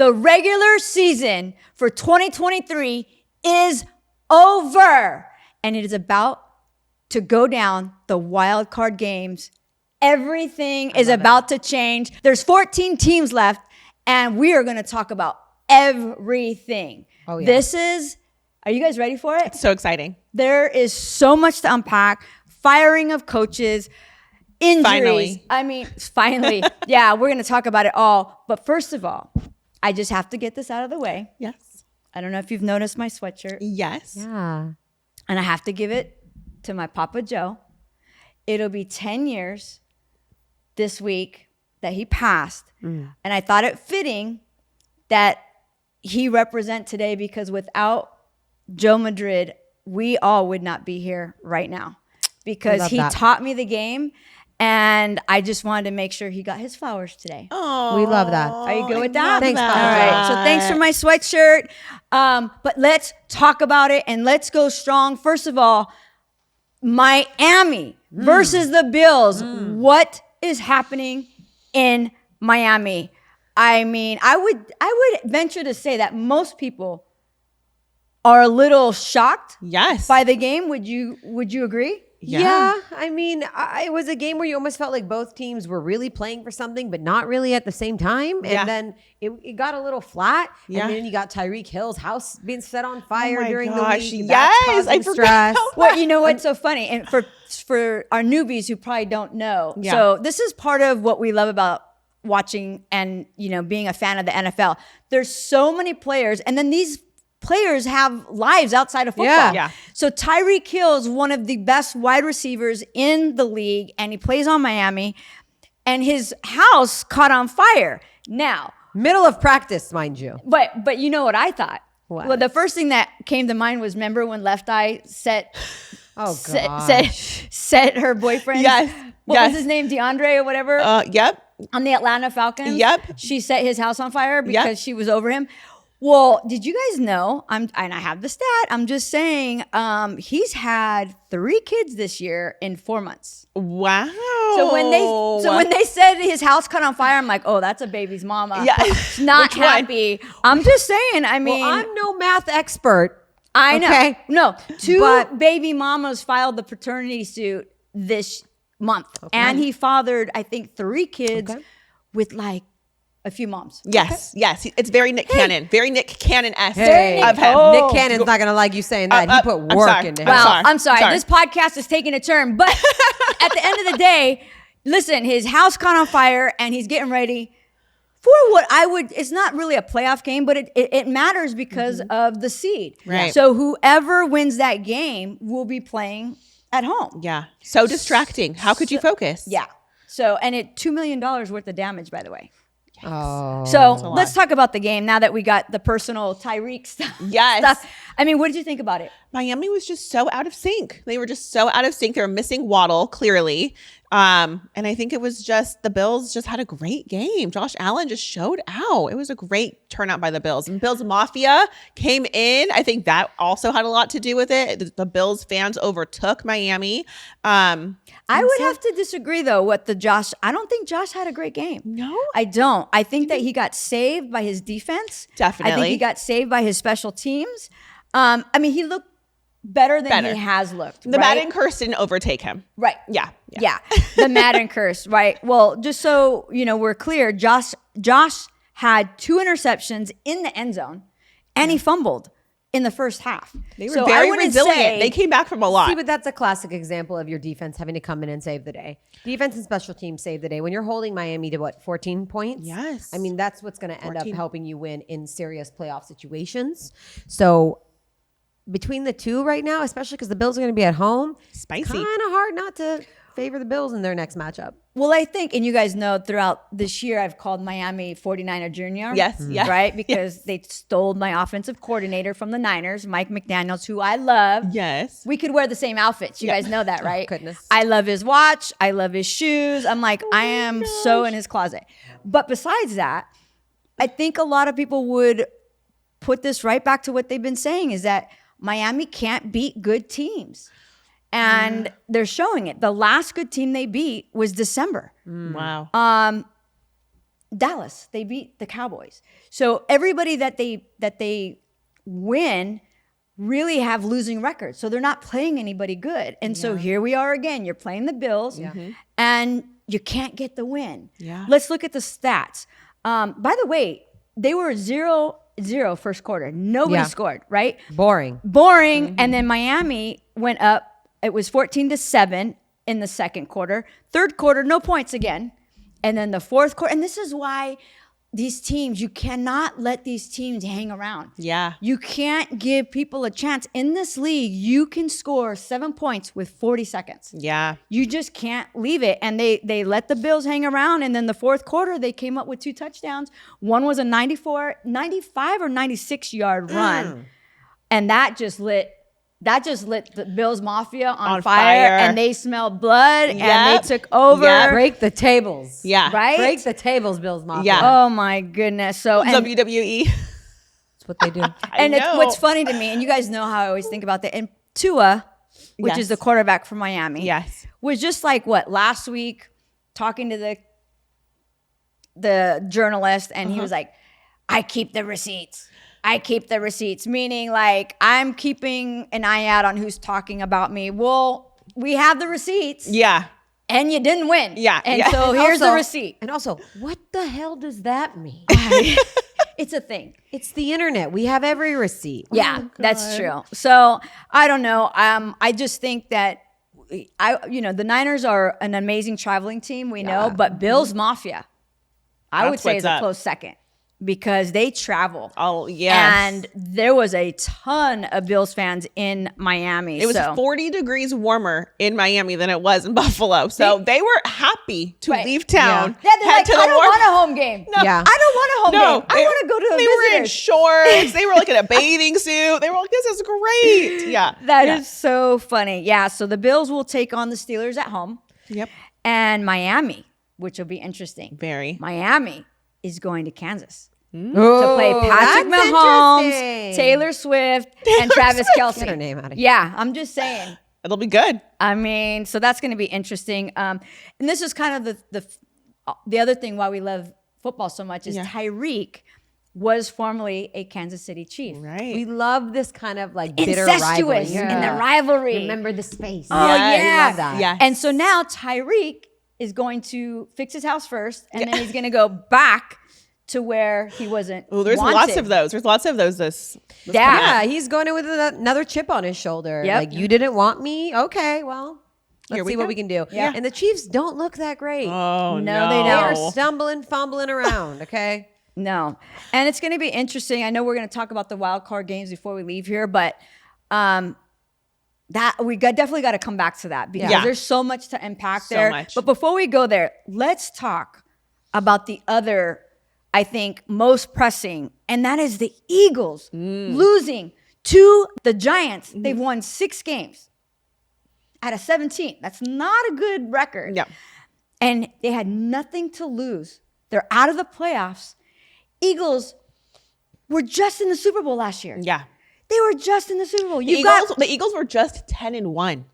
The regular season for 2023 is over. And it is about to go down the wild card games. Everything is about to change. There's 14 teams left, and we are going to talk about everything. Oh, yeah. Are you guys ready for it? It's so exciting. There is so much to unpack. Firing of coaches, injuries. Finally. I mean, finally. Yeah, we're going to talk about it all. But first of all, I just have to get this out of the way. Yes. I don't know if you've noticed my sweatshirt. Yes. Yeah. And I have to give it to my Papa Joe. It'll be 10 years this week that he passed. And I thought it fitting that he represent today, because without Joe Madrid, we all would not be here right now, because he taught me the game. And I just wanted to make sure he got his flowers today. Oh, We love that. Are you good with that? Thanks, All Papa. right. So thanks for my sweatshirt. But let's talk about it and let's go strong. First of all, Miami versus the Bills. What is happening in Miami? I mean, I would venture to say that most people are a little shocked Yes. by the game. Would you agree? Yeah. I mean, it was a game where you almost felt like both teams were really playing for something, but not really at the same time. And then it got a little flat. Yeah. And then you got Tyreek Hill's house being set on fire my during gosh, the week. yes, That's I causing forgot stress. about Well, you know what's so funny? And for our newbies who probably don't know. Yeah. So this is part of what we love about watching and, being a fan of the NFL. There's so many players, and then these players have lives outside of football. Yeah. So Tyreek Hill is one of the best wide receivers in the league, and he plays on Miami, and his house caught on fire. Now, Middle of practice, mind you. but you know what I thought? What? Well, the first thing that came to mind was, remember when Left Eye set her boyfriend? Yes. What Yes. was his name? DeAndre or whatever? Yep. On the Atlanta Falcons? Yep. She set his house on fire because she was over him. Well, did you guys know, and I have the stat, I'm just saying, he's had 3 kids this year in 4 months. Wow. So when they said his house caught on fire, I'm like, oh, that's a baby's mama. Yeah. She's not Which one? happy. I'm just saying, I mean. Well, I'm no math expert. I know. Okay. No, 2 But- baby mamas filed the paternity suit this month. And he fathered, I think, 3 kids with like a few moms. Yes. Yes. It's very Nick Cannon. Very Nick Cannon-esque Hey, of him. Nick Cannon's not going to like you saying that. He put I'm work sorry. into him. Well, I'm sorry. sorry. This podcast is taking a turn. But at the end of the day, listen, his house caught on fire and he's getting ready for what it's not really a playoff game, but it matters because of the seed. Right. So whoever wins that game will be playing at home. Yeah. So distracting. How could you focus? Yeah. So, and $2 million worth of damage, by the way. Oh. So let's talk about the game now that we got the personal Tyreek stuff. Yes. I mean, what did you think about it? Miami was just so out of sync. They were just so out of sync. They were missing Waddle, clearly. And I think it was just the Bills just had a great game. Josh Allen just showed out. It was a great turnout by the Bills. And Bills Mafia came in. I think that also had a lot to do with it. The Bills fans overtook Miami. I would have to disagree, though, with I don't think Josh had a great game. No? I don't. I think that he got saved by his defense. Definitely. I think he got saved by his special teams. I mean, he looked better than he has looked. The right? Madden curse didn't overtake him. Right. Yeah. The Madden curse, right? Well, just so we're clear, Josh had 2 interceptions in the end zone, and he fumbled in the first half. They were very resilient. They came back from a lot. See, but that's a classic example of your defense having to come in and save the day. Defense and special teams save the day. When you're holding Miami to 14 points? Yes. I mean, that's what's going to end up 14. helping you win in serious playoff situations. So between the two right now, especially because the Bills are going to be at home, Spicy. kind of hard not to favor the Bills in their next matchup. Well, I think, and you guys know throughout this year, I've called Miami 49er Junior. Yes, yes. Right? Because they stole my offensive coordinator from the Niners, Mike McDaniels, who I love. Yes. We could wear the same outfits. You guys know that, right? Goodness. I love his watch. I love his shoes. I'm like, I am so in his closet. But besides that, I think a lot of people would put this right back to what they've been saying, is that Miami can't beat good teams. And they're showing it. The last good team they beat was December. Wow. Dallas. They beat the Cowboys. So everybody that they win really have losing records. So they're not playing anybody good. And so here we are again. You're playing the Bills and you can't get the win. Yeah. Let's look at the stats. By the way, they were 0-0 first quarter. Nobody scored, right? Boring. And then Miami went up. It was 14-7 in the second quarter. Third quarter, no points again. And then the fourth quarter. And this is why these teams, you cannot let these teams hang around. Yeah. You can't give people a chance. In this league, you can score 7 points with 40 seconds. Yeah. You just can't leave it. And they let the Bills hang around. And then the fourth quarter, they came up with 2 touchdowns. One was a 95 or 96 yard run. And that just lit the Bills Mafia on fire. And they smelled blood and they took over. Yeah. Break the tables. Yeah. Right? Break the tables, Bills Mafia. Yeah. Oh my goodness. So and, WWE. That's what they do. and it's what's funny to me, and you guys know how I always think about that. And Tua, which is the quarterback for Miami, was just like last week talking to the journalist, and he was like, I keep the receipts. Meaning like I'm keeping an eye out on who's talking about me. Well, we have the receipts. Yeah. And you didn't win. Yeah. And so here's the receipt. And also, what the hell does that mean? It's a thing. It's the internet. We have every receipt. Yeah, that's true. So I don't know. I just think that the Niners are an amazing traveling team. We know, but Bills Mafia, I would say is a close second. Because they travel. Oh, yes. And there was a ton of Bills fans in Miami. It was 40 degrees warmer in Miami than it was in Buffalo. So they were happy to leave town. Yeah, they're like, I don't want a home game. No, Yeah. I don't want a home game. I want to go to the They were in shorts. They were like in a bathing suit. They were like, this is great. Yeah. That is so funny. Yeah, so the Bills will take on the Steelers at home. Yep. And Miami, which will be interesting. Very. Miami is going to Kansas. To Oh, play Patrick that's Mahomes, interesting. Taylor Swift, and Travis Kelce. Get her name out of here. Yeah, I'm just saying. It'll be good. I mean, so that's going to be interesting. And this is kind of the other thing why we love football so much is Tyreek was formerly a Kansas City Chief. Right. We love this kind of like bitter Incestuous rivalry. in the rivalry. Remember the space. Oh, yeah. We love that. Yeah. And so now Tyreek is going to fix his house first, and then he's going to go back to where he wasn't. Oh, there's wanted. lots of those. There's lots of those. This Yeah, he's going in with another chip on his shoulder. Yep. Like, you didn't want me? Okay, well, Here let's we see what go. we can do. Yeah. And the Chiefs don't look that great. Oh, No, no. they They don't. are stumbling, fumbling around, okay? No. And it's going to be interesting. I know we're going to talk about the wild card games before we leave here, but that definitely got to come back to that because there's so much to unpack So there. much. But before we go there, let's talk about the other, I think, most pressing, and that is the Eagles losing to the Giants. They've won 6 games out of 17. That's not a good record. Yeah. And they had nothing to lose. They're out of the playoffs. Eagles were just in the Super Bowl last year. Yeah. They were just in the Super Bowl. The Eagles were just 10-1.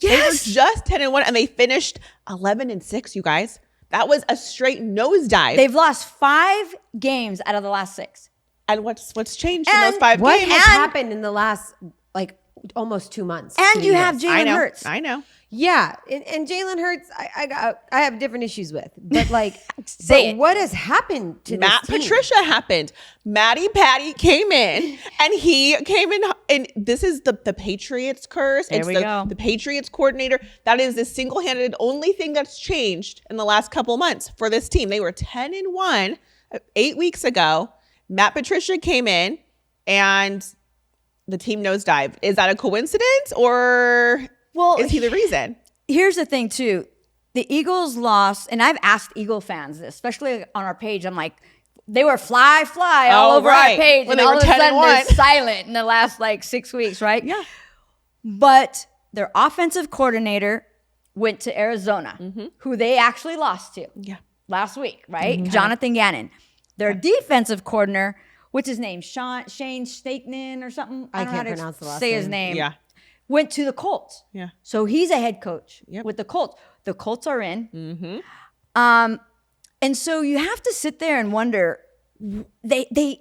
Yes. They were just 10-1, and they finished 11-6, you guys. That was a straight nosedive. They've lost 5 games out of the last 6. And what's changed in And those 5 What games? has happened in the last, like, almost 2 months? And 2 you years? have Jalen Hurts. I know. Yeah, and Jalen Hurts, I have different issues with, but like, Say it. what has happened to Matt this team? Patricia happened. Matty Patty came in, and he came in, and this is the Patriots curse. There we go. The Patriots coordinator. That is the single-handed only thing that's changed in the last couple of months for this team. They were 10-1 8 weeks ago. Matt Patricia came in, and the team nosedived. Is that a coincidence, or is he the reason? Here's the thing, too. The Eagles lost, and I've asked Eagle fans this, especially on our page. I'm like, they were fly all over our page, When and they all were of a sudden 10-1. they're silent in the last 6 weeks, right? Yeah. But their offensive coordinator went to Arizona, who they actually lost to last week, right? Jonathan Gannon. Their defensive coordinator, what's his name? Shane Stakenin or something? I don't know how can't to pronounce the last say his name. name. Yeah. Went to the Colts. Yeah. So he's a head coach with the Colts. The Colts are in. And And so you have to sit there and wonder, they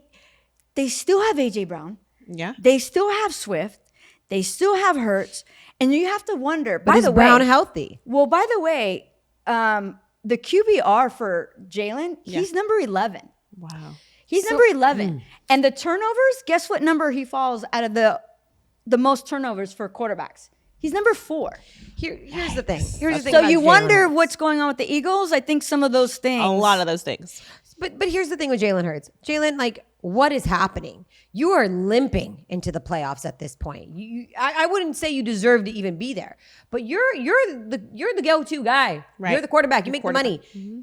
still have AJ Brown. Yeah. They still have Swift. They still have Hurts. And you have to wonder, But is Brown healthy? well, by the way, the QBR for Jalen, he's number 11. Wow. He's number 11. And the turnovers, guess what number he falls out of the most turnovers for quarterbacks? He's number 4. Here's the thing. Here's the thing. So about you Jalen wonder Hurts. what's going on with the Eagles. I think some of those things. A lot of those things. But here's the thing with Jalen Hurts. Jalen, like, what is happening? You are limping into the playoffs at this point. I wouldn't say you deserve to even be there, but you're the go-to guy. Right. You're the quarterback. You make the money.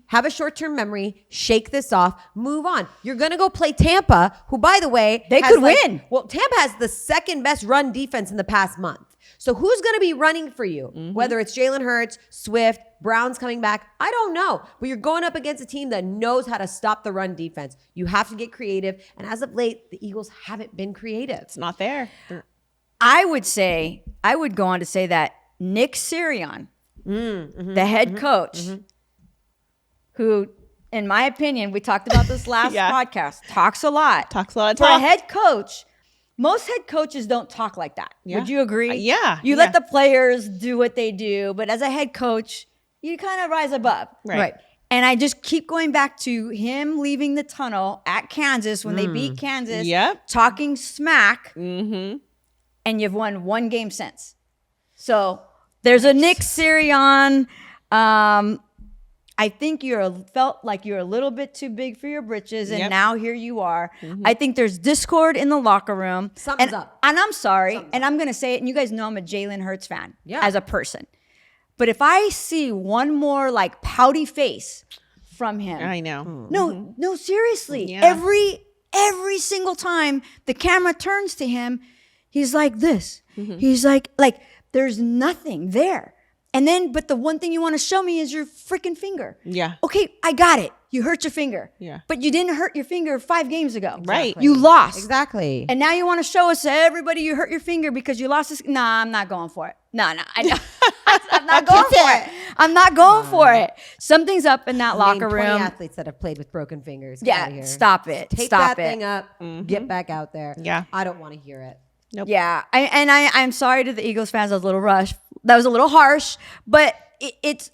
Have a short-term memory. Shake this off. Move on. You're gonna go play Tampa, who, by the way, They has could win. Well, Tampa has the second best run defense in the past month. So who's going to be running for you? Whether it's Jalen Hurts, Swift, Brown's coming back, I don't know. But you're going up against a team that knows how to stop the run defense. You have to get creative. And as of late, the Eagles haven't been creative. It's not there. I would go on to say that Nick Sirianni, the head coach, who, in my opinion, we talked about this last podcast, talks a lot. Talks a lot of For a talk. head coach, most head coaches don't talk like that. Yeah. Would you agree? Yeah. You let the players do what they do, but as a head coach, you kind of rise above. Right. And I just keep going back to him leaving the tunnel at Kansas when they beat Kansas, Yep. talking smack, and you've won one game since. So there's a Nick Sirianni. I think felt like you're a little bit too big for your britches, and now here you are. I think there's discord in the locker room. Something's up. And I'm sorry, and I'm going to say it, and you guys know I'm a Jalen Hurts fan as a person. But if I see one more like pouty face from him. I know. No, seriously. Yeah. Every single time the camera turns to him, he's like this. He's like there's nothing there. And then, but the one thing you want to show me is your freaking finger. Yeah. Okay, I got it. You hurt your finger. Yeah. But you didn't hurt your finger 5 games ago. Right. You lost. Exactly. And now you want to show us everybody you hurt your finger because you lost this. Nah, I'm not going for it. No, I'm not going for it. I'm not going for it. Something's up in that locker Name 20 room. athletes that have played with broken fingers. Get out of Yeah, here. stop it. Tape Stop that it. thing up. Get back out there. Yeah. I don't want to hear it. Nope. Yeah, I'm sorry to the Eagles fans. That was a little rush. That was a little harsh, but it's.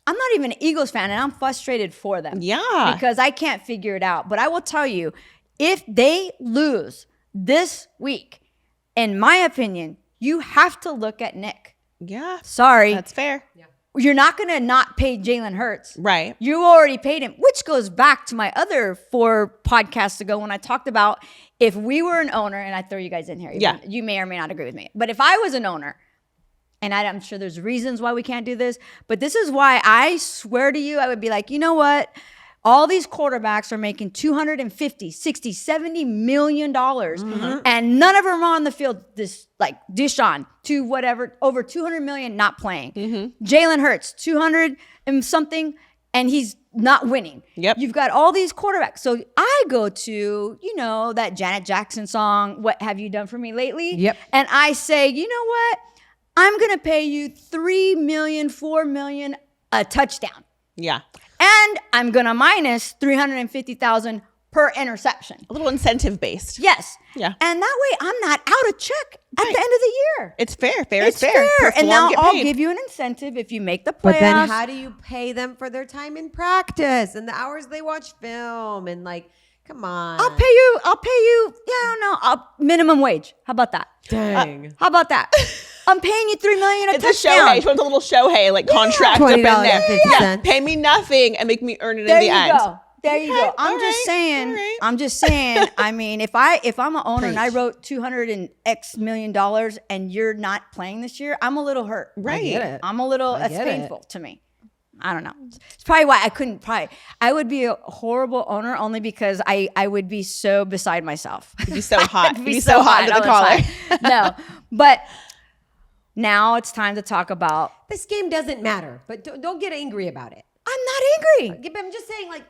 I'm not even an Eagles fan, and I'm frustrated for them. Yeah. because I can't figure it out. But I will tell you, if they lose this week, in my opinion, you have to look at Nick. Yeah. Sorry, That's fair. you're not going to not pay Jalen Hurts. Right. You already paid him, which goes back to my other 4 podcasts ago when I talked about if we were an owner, and I throw you guys in here. Yeah. You may or may not agree with me. But if I was an owner, and I'm sure there's reasons why we can't do this, but this is why I swear to you, I would be like, you know what? All these quarterbacks are making $250, $60, $70 million, and none of them are on the field. This like Deshaun to whatever over 200 million not playing. Jalen Hurts 200 and something, and he's not winning. Yep. You've got all these quarterbacks. So I go to that Janet Jackson song, "What Have You Done For Me Lately?" Yep. And I say, you know what? I'm gonna pay you $3 million, $4 million a touchdown. Yeah. And I'm gonna minus $350,000 per interception. A little incentive based. Yes. Yeah. And that way I'm not out of check at the end of the year. It's fair. Fair It's is fair. fair. And Perform, now get I'll paid. give you an incentive if you make the playoffs. But then how do you pay them for their time in practice and the hours they watch film and like, come on. I'll pay you, I don't know, minimum wage. How about that? Dang. How about that? I'm paying you $3 million a It's a touchdown. Shohei. She wants a little Shohei like contract up in there. $20.50. Yeah. Pay me nothing and make me earn it There in the you end. go. There you go. I'm all just right, saying. all right. I'm just saying. I mean, if I'm an owner and I wrote $200 and X million and you're not playing this year, I'm a little hurt. Right. I get it. I'm a little. That's get it. painful to me. I don't know. It's probably why I would be a horrible owner only because I would be so beside myself. You'd be so hot. I'd You'd be so hot under the all collar. time. No, but now it's time to talk about. This game doesn't matter, but don't get angry about it. I'm not angry. I'm just saying, like,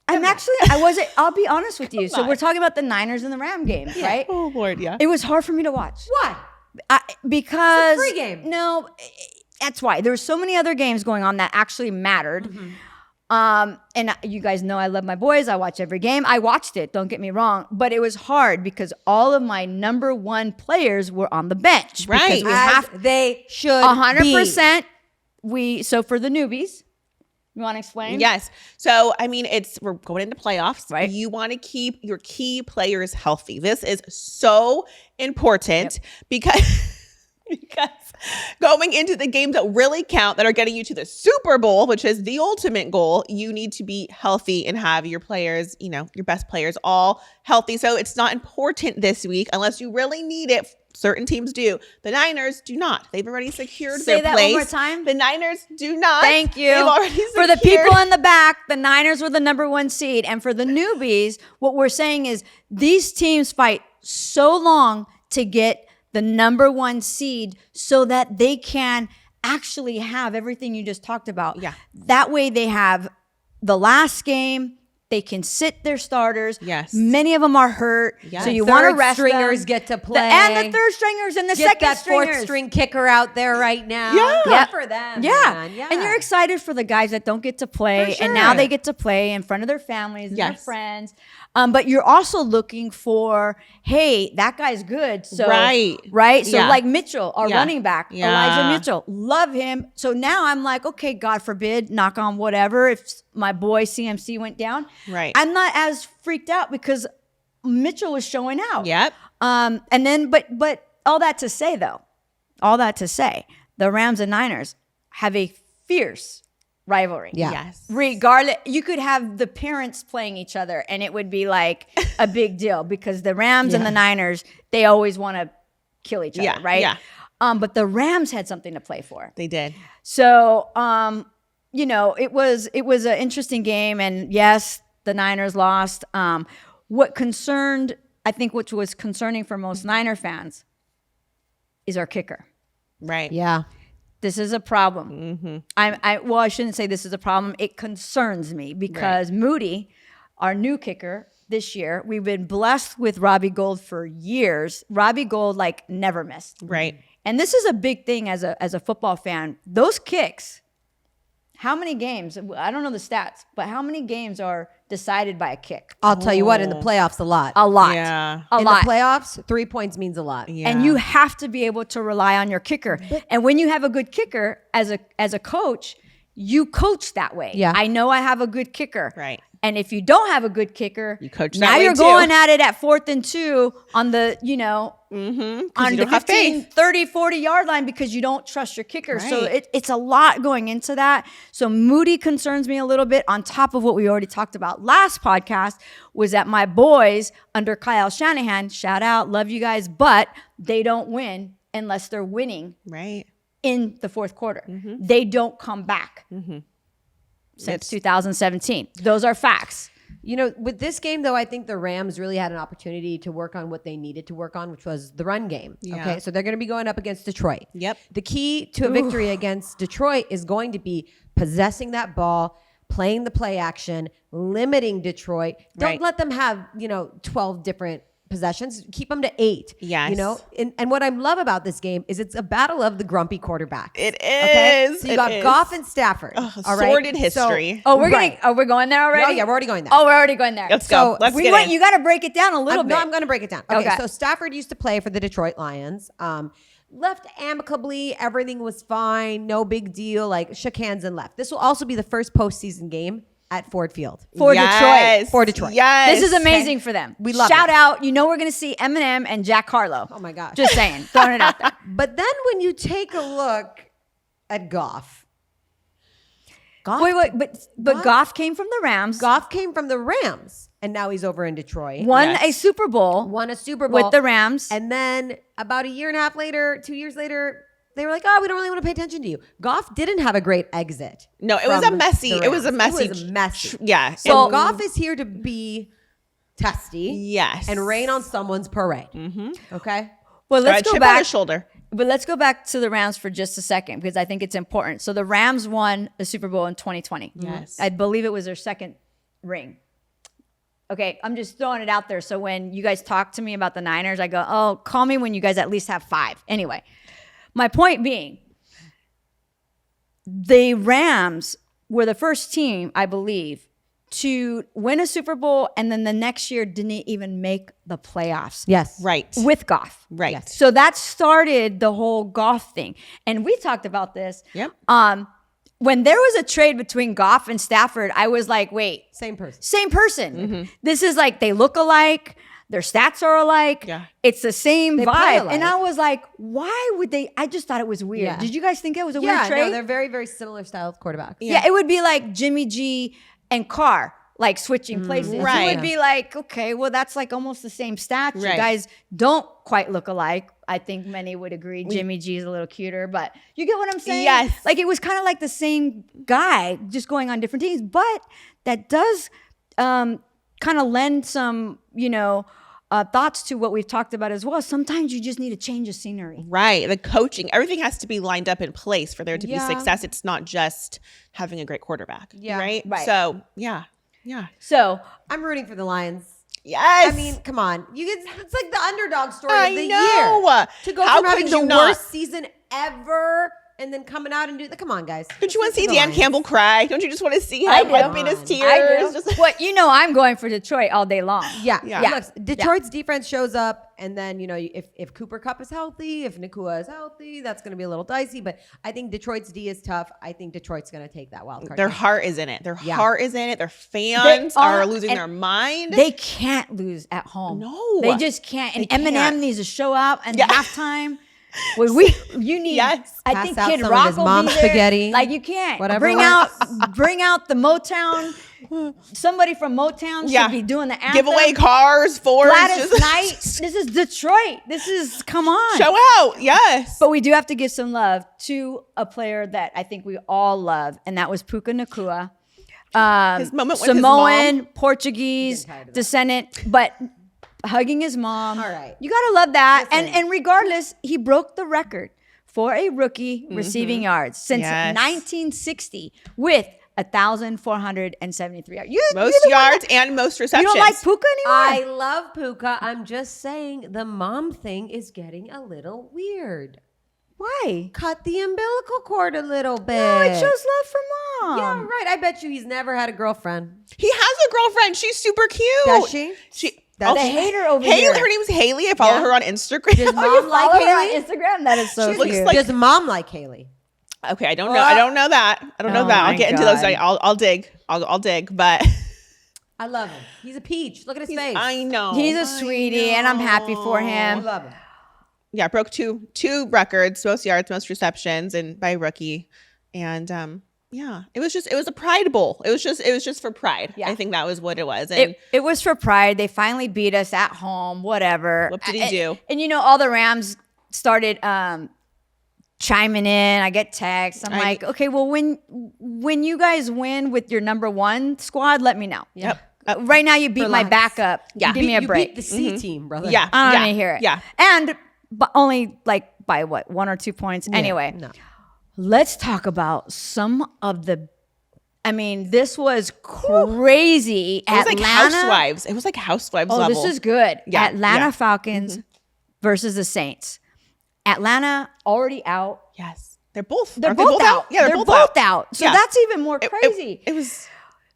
I wasn't. I'll be honest with you. So on. we're talking about the Niners and the Ram game, right? Oh Lord, yeah. It was hard for me to watch. why? Because It's a free game. No, that's why. There were so many other games going on that actually mattered. And you guys know I love my boys. I watch every game. I watched it. Don't get me wrong. But it was hard because all of my number one players were on the bench. Right. Because we have they should 100%. So for the newbies, you want to explain? Yes. So, I mean, we're going into playoffs. Right. You want to keep your key players healthy. This is so important because going into the games that really count, that are getting you to the Super Bowl, which is the ultimate goal, you need to be healthy and have your players, your best players all healthy. So it's not important this week unless you really need it. Certain teams do. The Niners do not. They've already secured Say their that place. one more time. The Niners do not. Thank you. They've already secured. For the people in the back, the Niners were the number one seed. And for the newbies, what we're saying is these teams fight so long to get the number one seed so that they can actually have everything you just talked about. Yeah. That way they have the last game. They can sit their starters. Yes. Many of them are hurt. Yes. So you want to Third rest stringers them. get to play. And the third stringers and the Get second that stringers. fourth string kicker out there right now. Yeah. Good Yep. for them. Yeah. man. Yeah. And you're excited for the guys that don't get to play. For And now sure. they get to play in front of their families and their Yes. friends. But you're also looking for, hey, that guy's good. So, Right. So Yeah. like Mitchell, our Yeah. running back, Yeah. Elijah Mitchell, love him. So now I'm like, okay, God forbid, knock on whatever, if my boy CMC went down. Right. I'm not as freaked out because Mitchell was showing out. Yep. And then, but all that to say, the Rams and Niners have a fierce rivalry. Yeah. Yes. Regardless, you could have the parents playing each other and it would be like a big deal because the Rams and the Niners, they always want to kill each other, Yeah, right? yeah. But the Rams had something to play for. They did. So, it was an interesting game, and yes, the Niners lost. Which was concerning for most Niner fans is our kicker. Right. Yeah. This is a problem. I shouldn't say this is a problem. It concerns me because Moody, our new kicker this year, we've been blessed with Robbie Gould for years. Robbie Gould never missed. Right. And this is a big thing as a football fan. Those kicks, how many games? I don't know the stats, but how many games are decided by a kick? I'll tell you what, in the playoffs, a lot. A lot. Yeah. A in lot. the playoffs, 3 points means a lot. Yeah. And you have to be able to rely on your kicker. And when you have a good kicker as a coach, you coach that way. Yeah. I know I have a good kicker. Right. And if you don't have a good kicker, You coach now that way you're too. going at it at 4th and 2 on the, on you the don't have 15, faith. 30, 40 yard line because you don't trust your kicker. So Right. it's a lot going into that. So Moody concerns me a little bit on top of what we already talked about last podcast was that my boys under Kyle Shanahan, shout out, love you guys, but they don't win unless they're winning Right. in the fourth quarter. They don't come back since 2017. Those are facts. With this game, though, I think the Rams really had an opportunity to work on what they needed to work on, which was the run game. Yeah. Okay, so they're going to be going up against Detroit. Yep. The key to a victory against Detroit is going to be possessing that ball, playing the play action, limiting Detroit. Don't Right. let them have, 12 different possessions. Keep them to 8. Yes. And what I love about this game is it's a battle of the grumpy quarterback. It Okay? is. So you It got is. Goff and Stafford. Oh, all right? sordid So- history. Oh, we're Right. we're going there already? Oh, yeah, we're already going there. Oh, we're already going there. Let's So go. Let's we get went, in. you got to break it down a little bit. No, I'm going to break it down. Okay, Okay. so Stafford used to play for the Detroit Lions. Left amicably. Everything was fine. No big deal. Shook hands and left. This will also be the first postseason game at Ford Field. For Yes. Detroit. For Detroit. Yes. This is amazing for them. We love Shout it. out. We're going to see Eminem and Jack Harlow. Oh my gosh. Just saying. Throwing it out there. But then when you take a look at Goff, Wait, but Goff came from the Rams. Goff came from the Rams, and now he's over in Detroit. Won Yes. a Super Bowl Won a Super Bowl with the Rams. And then about a year and a half later, 2 years later, they were like, "Oh, we don't really want to pay attention to you." Goff didn't have a great exit. No, it was from a messy. the It was a Rams. messy. It was messy. Yeah. So And- Goff is here to be testy, Yes. and rain on someone's parade. Okay. Well, All let's right, go chip on back. his shoulder. But let's go back to the Rams for just a second because I think it's important. So the Rams won the Super Bowl in 2020. Yes. I believe it was their second ring. Okay, I'm just throwing it out there. So when you guys talk to me about the Niners, I go, oh, call me when you guys at least have 5. Anyway, my point being, the Rams were the first team, I believe, to win a Super Bowl, and then the next year didn't even make the playoffs. Yes. Right. With Goff. Right. Yes. So that started the whole Goff thing. And we talked about this. Yep. When there was a trade between Goff and Stafford, I was like, wait, Same person. same person. This is like, they look alike. Their stats are alike. Yeah. It's the same They play vibe. alike. And I was like, why would they? I just thought it was weird. Yeah. Did you guys think it was a Yeah, weird trade? no, they're very, very similar style quarterbacks. Yeah, it would be like Jimmy G and Carr, like switching places. Right. It would be like, okay, well, that's like almost the same stats. You Right. guys don't quite look alike. I think many would agree. Jimmy G is a little cuter, but you get what I'm saying? Yes. Like it was kind of like the same guy, just going on different teams. But that does kind of lend some, thoughts to what we've talked about as well. Sometimes you just need a change of scenery. Right. The coaching, everything has to be lined up in place for there to be Yeah. success. It's not just having a great quarterback. Yeah. Right. Right. So yeah. Yeah. So I'm rooting for the Lions. Yes. I mean, come on. It's like the underdog story I of the know. year. To go How from having could the you not? worst season ever and then coming out and come on, guys. Don't you want to see The Dan Lions. Campbell cry? Don't you just want to see I him do. wiping his I tears? I do. Just- Well, I'm going for Detroit all day long. Yeah. Yeah. Look, Detroit's defense shows up, and then if Cooper Kupp is healthy, if Nakua is healthy, that's going to be a little dicey. But I think Detroit's D is tough. I think Detroit's going to take that wild card. Their game. heart is in it. Their Yeah. heart is in it. Their fans are losing and their mind. They can't lose at home. No. They just can't. And They Eminem can't. needs to show up and Yeah. halftime. Well, you need. Yes. I Pass think out Kid some of Rock his will mom's be there. spaghetti. Like you can't Whatever bring works. out the Motown. Somebody from Motown Yeah. should be doing the anthem. Give away cars, Fords. Gladys just- Knight. This is Detroit. This is come on. Show out. Yes. But we do have to give some love to a player that I think we all love, and that was Puka Nakua. His moment with his Samoan, mom. Portuguese I'm getting tired of that. descendant, but hugging his mom. All right. You gotta love that. Listen. And regardless, he broke the record for a rookie receiving yards since Yes. 1960 with 1,473 yards. Most you're the one yards and most that- receptions. You don't like Puka I anymore? love Puka. I'm just saying the mom thing is getting a little weird. Why? Cut the umbilical cord a little bit. No, it shows love for mom. Yeah, right. I bet you he's never had a girlfriend. He has a girlfriend. She's super cute. Does she? The hater over Haley, here. her name's Haley. I follow Yeah. her on Instagram. Does mom You like follow her on Haley? Instagram? That is so She looks cute. like- Does mom like Haley? Okay, I don't know. I don't know that. I don't know Oh that. I'll my get into those. God. I'll dig. I'll dig. But I love him. He's a peach. Look at his face. I know He's a I sweetie, and I'm happy for I him. love him. Yeah, broke two records: most yards, most receptions, and by rookie. And yeah, it was a pride bowl. It was just for pride. Yeah. I think that was what it was. And It was for pride. They finally beat us at home. Whatever. What did he do? And all the Rams started chiming in. I get texts. I'm I- like, okay, well, when you guys win with your number one squad, let me know. Yep. Right now, you beat my Relax. backup. Yeah. Give me a You break. beat the C team, brother. Yeah. I don't yeah, want to hear it. Yeah. And but only like by what, 1 or 2 points. Anyway, No. let's talk about some of the. I mean, this was crazy. It was like Atlanta. housewives. It was like housewives Oh, level. this is good. Yeah, Atlanta yeah. Falcons versus the Saints. Atlanta already out. Yes. They're both. They're aren't both they out. Yeah, they're both out. So Yeah. that's even more It- crazy. It was.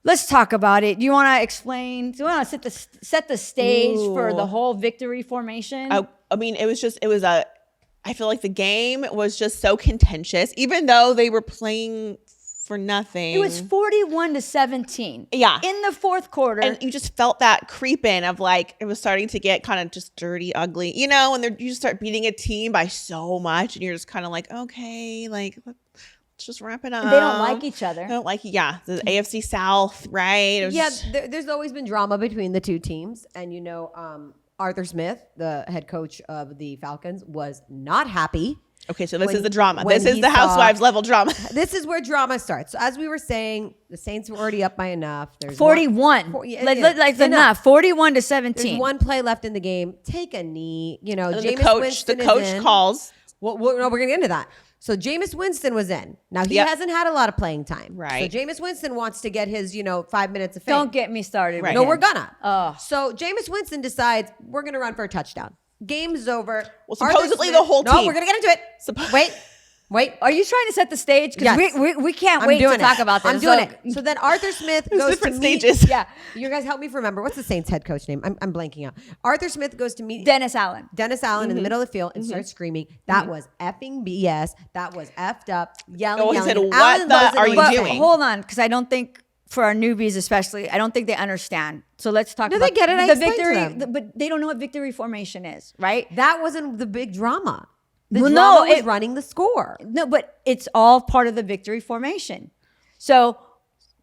Let's talk about it. Do you want to explain? Do you want to set the stage for Ooh. the whole victory formation? I mean, it was a. I feel like the game was just so contentious, even though they were playing for nothing. It was 41-17. Yeah. In the fourth quarter. And you just felt that creep in of like it was starting to get kind of just dirty, ugly, and you just start beating a team by so much, and you're just kind of like, okay, like let's just wrap it up. they don't like each other. They don't like, yeah, the AFC South, right? It was Yeah, just- there's always been drama between the two teams. And, Arthur Smith, the head coach of the Falcons, was not happy. okay, so this when- is the drama. when This is he the saw- Housewives level drama. This is where drama starts. So as we were saying, the Saints were already up by enough. There's 41. yeah, Like, yeah. like Enough. enough. 41-17. There's one play left in the game. Take a knee. And Jameis the Winston is coach in. calls. Well, no, we're going to get into that. So Jameis Winston was in. Now, he Yep. hasn't had a lot of playing time. Right. So Jameis Winston wants to get his, 5 minutes of fame. Don't get me started. Right. with No, him. we're gonna. Oh. So Jameis Winston decides we're gonna run for a touchdown. Game's over. Well, Arthur supposedly Smith- the whole No, team. we're gonna get into it. Suppo- Wait. Wait. Are you trying to set the stage? Because Yes. we can't I'm wait to doing talk it. about this. I'm doing it. So then Arthur Smith goes different to meet. stages. Yeah. You guys help me remember. What's the Saints head coach name? I'm blanking out. Arthur Smith goes to meet Dennis Allen. in the middle of the field and starts screaming. That was effing BS. That was effed up. Yelling. He said, And "What Allen the wasn't are you listening. doing?" Hold on, because I don't think for our newbies especially, I don't think they understand. So let's talk No, about they get it. I the explained to victory, them. but they don't know what victory formation is, right? That wasn't the big drama. The Well, drama no, was running the score. No, but it's all part of the victory formation. So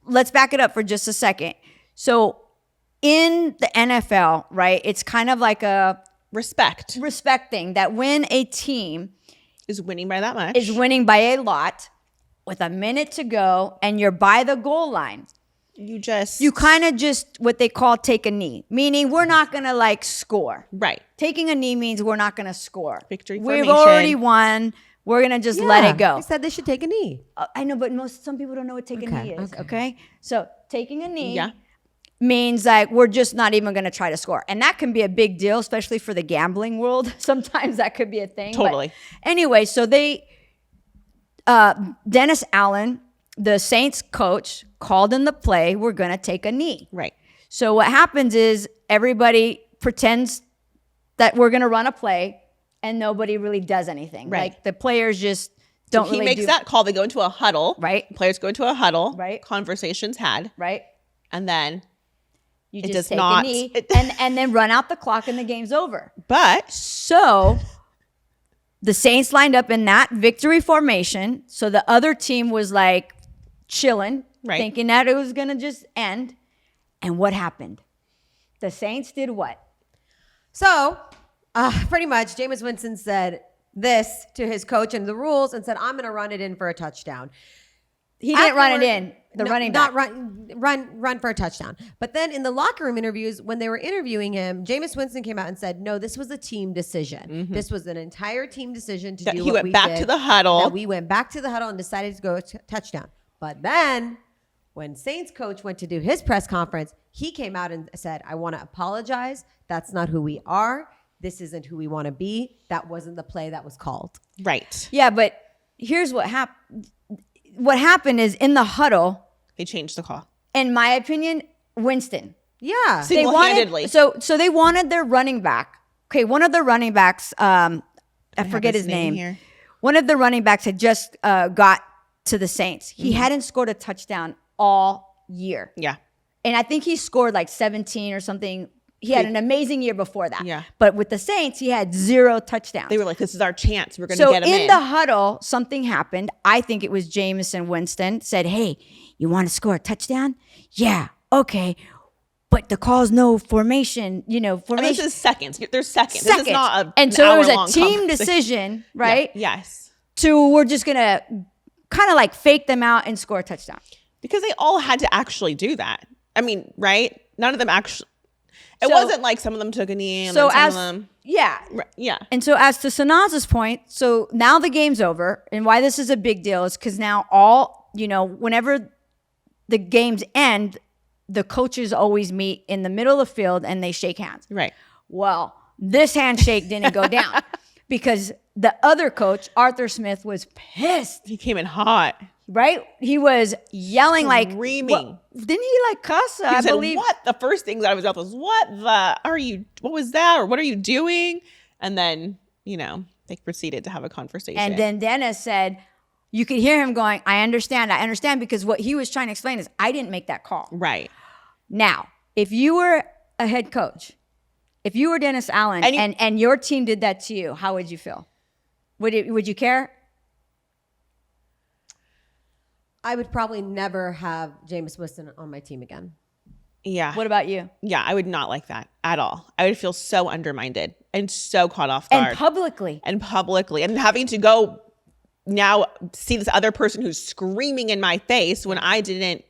let's back it up for just a second. So in the NFL, right, it's kind of like a respect thing that when a team Is winning by that much. is winning by a lot with a minute to go and you're by the goal line, you kind of just what they call take a knee, meaning we're not going to like score. Right. Taking a knee means we're not going to score. Victory We've formation. already won. We're going to just let it go. I said they should take a knee. I know, but some people don't know what taking a knee is. Okay. So taking a knee Yeah. means like we're just not even going to try to score. And that can be a big deal, especially for the gambling world. Sometimes that could be a thing. Totally. But anyway, so Dennis Allen, the Saints coach, called in the play, we're going to take a knee. Right. So what happens is everybody pretends that we're going to run a play and nobody really does anything. Right. Like the players just don't He really makes do that call. They go into a huddle. Right. Players go into a huddle. Right. Conversations had. right? And then, You It just does take not- a knee it- and then run out the clock and the game's over. but So the Saints lined up in that victory formation. So the other team was like chilling, Right. thinking that it was going to just end. And what happened? The Saints did what? So, pretty much, Jameis Winston said this to his coach and the rules and said, I'm going to run it in for a touchdown. He didn't run it Afterward- in. The No, running back. Not run for a touchdown. But then in the locker room interviews, when they were interviewing him, Jameis Winston came out and said, no, this was a team decision. This was an entire team decision to That do he what went we back did, to the huddle. That we went back to the huddle and decided to go touchdown. But then when Saints coach went to do his press conference, he came out and said, I want to apologize. That's not who we are. This isn't who we want to be. That wasn't the play that was called. right. Yeah, but here's what happened. What happened is in the huddle, They changed the call. in my opinion, Winston. Yeah. See, Single-handedly. So they wanted their running back. Okay, one of the running backs, I forget his name. Here. One of the running backs had just got to the Saints. He hadn't scored a touchdown all year. Yeah. And I think he scored like 17 or something. He had an amazing year before that. Yeah. But with the Saints, he had 0 touchdowns. They were like, this is our chance. We're going to So get him in in. the huddle, something happened. I think it was Jameson Winston said, hey, you want to score a touchdown? Yeah, okay. But the call's no formation, And formation. this is seconds. There's seconds. Seconds. This is not a and so it was a hour-long team conversation. decision, right? Yeah. Yes. To we're just going to kind of like fake them out and score a touchdown. Because they all had to actually do that. I mean, right? None of them actually. It So- wasn't like some of them took a knee and So then some of them. yeah. Right, yeah. And so as to Sanaz's point, so now the game's over. And why this is a big deal is because now whenever the games end, the coaches always meet in the middle of the field and they shake hands. Right. Well, this handshake didn't go down because the other coach, Arthur Smith, was pissed, He came in hot. right? He was yelling Screaming. didn't he like cuss? He I said, believe. what? The first thing that I was out was, what was that? Or what are you doing? And then, they proceeded to have a conversation. And then Dennis said, you could hear him going, I understand, because what he was trying to explain is I didn't make that call. Right. Now, if you were a head coach, if you were Dennis Allen and your team did that to you, how would you feel? Would you care? I would probably never have Jameis Winston on my team again. Yeah. What about you? Yeah, I would not like that at all. I would feel so undermined and so caught off guard. And publicly. And having to go now see this other person who's screaming in my face when I didn't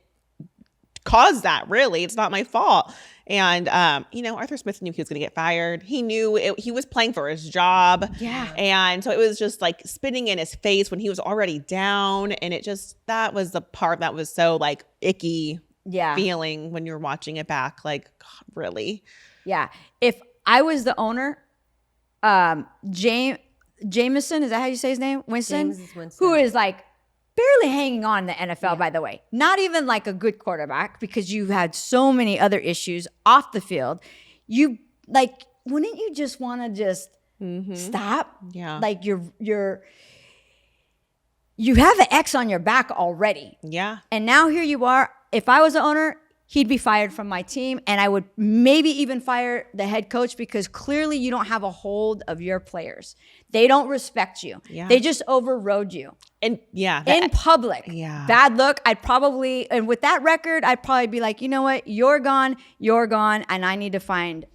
cause that, really. It's not my fault. And, Arthur Smith knew he was going to get fired. He knew he was playing for his job. Yeah. And so it was just like spitting in his face when he was already down. And that was the part that was so like icky feeling when you're watching it back. Like, God, really? Yeah. If I was the owner, Jameson, is that how you say his name? Winston? James Winston. Who is like barely hanging on in the NFL, by the way. Not even like a good quarterback because you've had so many other issues off the field. You like, wouldn't you just want to just stop? Yeah. Like you have an X on your back already. Yeah. And now here you are. If I was the owner, he'd be fired from my team, and I would maybe even fire the head coach because clearly you don't have a hold of your players. They don't respect you. Yeah. They just overrode you. And yeah. In public. Yeah. Bad look. And with that record, I'd probably be like, you know what? You're gone, and I need to find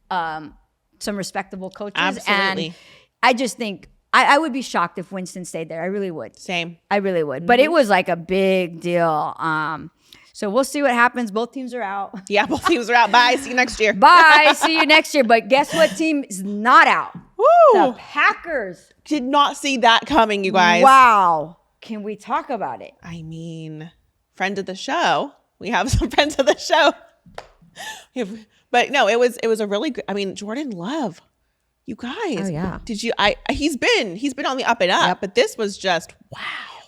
some respectable coaches. Absolutely. And I just think I would be shocked if Winston stayed there. I really would. Same. I really would. But it was like a big deal. So we'll see what happens. Both teams are out. Yeah, both teams are out. Bye. See you next year. Bye. See you next year. But guess what team is not out? Woo! The Packers. Did not see that coming, you guys. Wow. Can we talk about it? I mean, friend of the show. We have some friends of the show. But no, it was a really good. I mean, Jordan Love. You guys. Oh, yeah. Did you he's been on the up and up, but this was just wow.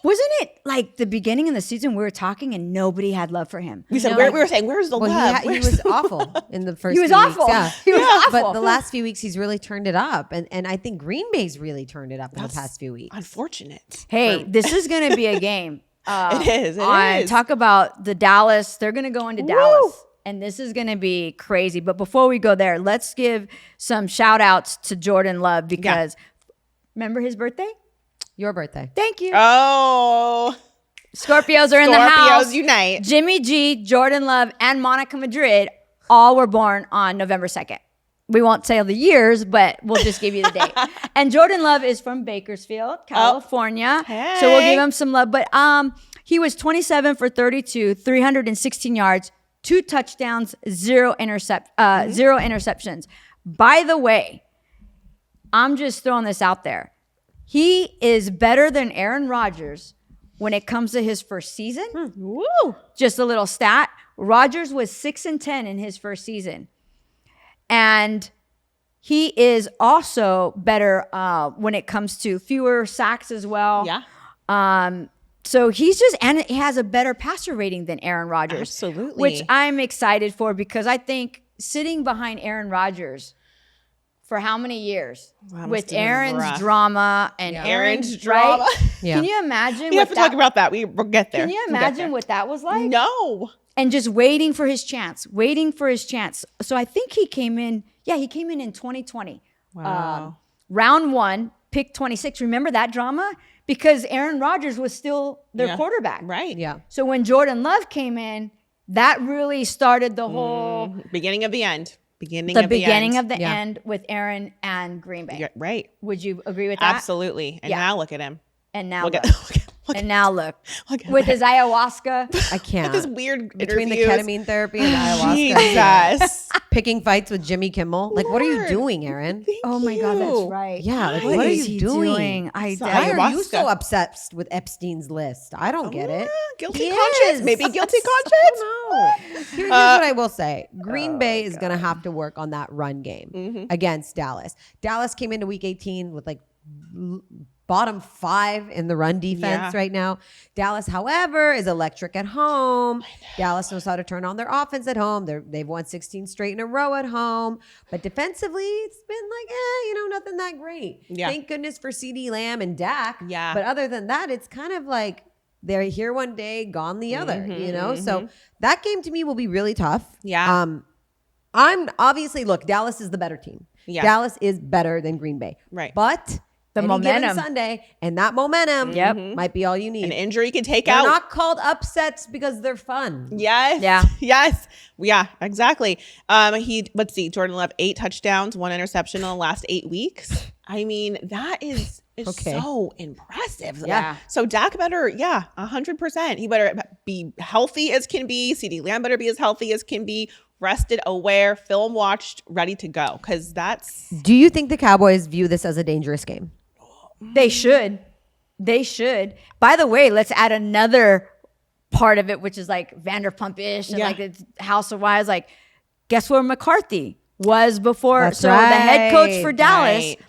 Wasn't it like the beginning of the season we were talking and nobody had love for him? We said we were saying, where's the love? He was awful in the first He was few awful. weeks. Yeah. He was awful. But the last few weeks, he's really turned it up. And I think Green Bay's really turned it up in the past few weeks. Unfortunate. Hey, this is going to be a game. It is. Talk about the Dallas. They're going to go into Dallas. And this is going to be crazy. But before we go there, let's give some shout outs to Jordan Love because remember his birthday? Your birthday. Thank you. Oh. Scorpios are in the house. Scorpios unite. Jimmy G, Jordan Love, and Monica Madrid all were born on November 2nd. We won't say the years, but we'll just give you the date. And Jordan Love is from Bakersfield, California. Hey. So we'll give him some love. But he was 27 for 32, 316 yards, 2 touchdowns, 0 interceptions. By the way, I'm just throwing this out there. He is better than Aaron Rodgers when it comes to his first season. Woo. Just a little stat. Rodgers was 6-10 in his first season. And he is also better when it comes to fewer sacks as well. Yeah. So and he has a better passer rating than Aaron Rodgers. Absolutely. Which I'm excited for because I think sitting behind Aaron Rodgers for how many years with Aaron's drama and Aaron's drama. Right? Yeah. Can you imagine? We have to talk about that. We'll get there. Can you imagine what that was like? No. And just waiting for his chance. So I think he came in in 2020. Wow. Round 1, pick 26. Remember that drama? Because Aaron Rodgers was still their quarterback. Right. Yeah. So when Jordan Love came in, that really started the whole beginning of the end. Beginning of the end with Aaron and Green Bay. Yeah, right. Would you agree with that? Absolutely. And now look at him. And now Look look. at Now look. Look at With that. his ayahuasca. I can't. This weird Between the interviews. ketamine therapy and ayahuasca. Jesus. Picking fights with Jimmy Kimmel. Like, what are you Lord. doing, Aaron? Oh my God, that's right. Yeah, like, What what are is you he doing? I Why are you Ayahuasca. so obsessed with Epstein's list? I don't get it. Guilty He conscience. is. Maybe guilty I conscience. don't know. Here's what I will say. Green Bay is going to have to work on that run game against Dallas. Dallas came into week 18 with like bottom 5 in the run defense right now. Dallas, however, is electric at home. Dallas knows how to turn on their offense at home. They've won 16 straight in a row at home. But defensively, it's been like, nothing that great. Yeah. Thank goodness for CeeDee Lamb and Dak. Yeah. But other than that, it's kind of like they're here one day, gone the other, So that game to me will be really tough. Yeah. I'm obviously, look, Dallas is the better team. Yeah. Dallas is better than Green Bay. Right. But The any given momentum. Sunday, and that momentum might be all you need. An injury can take They're out. not called upsets because they're fun. Yes. Yeah. Yes. Yeah, exactly. Let's see, Jordan Love, 8 touchdowns, 1 interception in the last 8 weeks. I mean, that is Okay. so impressive. Yeah. So Dak better, 100%. He better be healthy as can be. CeeDee Lamb better be as healthy as can be. Rested, aware, film watched, ready to go. Because that's Do you think the Cowboys view this as a dangerous game? They should. By the way, let's add another part of it, which is like Vanderpump-ish and like it's House of Wives. Like, guess where McCarthy was before? That's so the head coach right. for Dallas Right.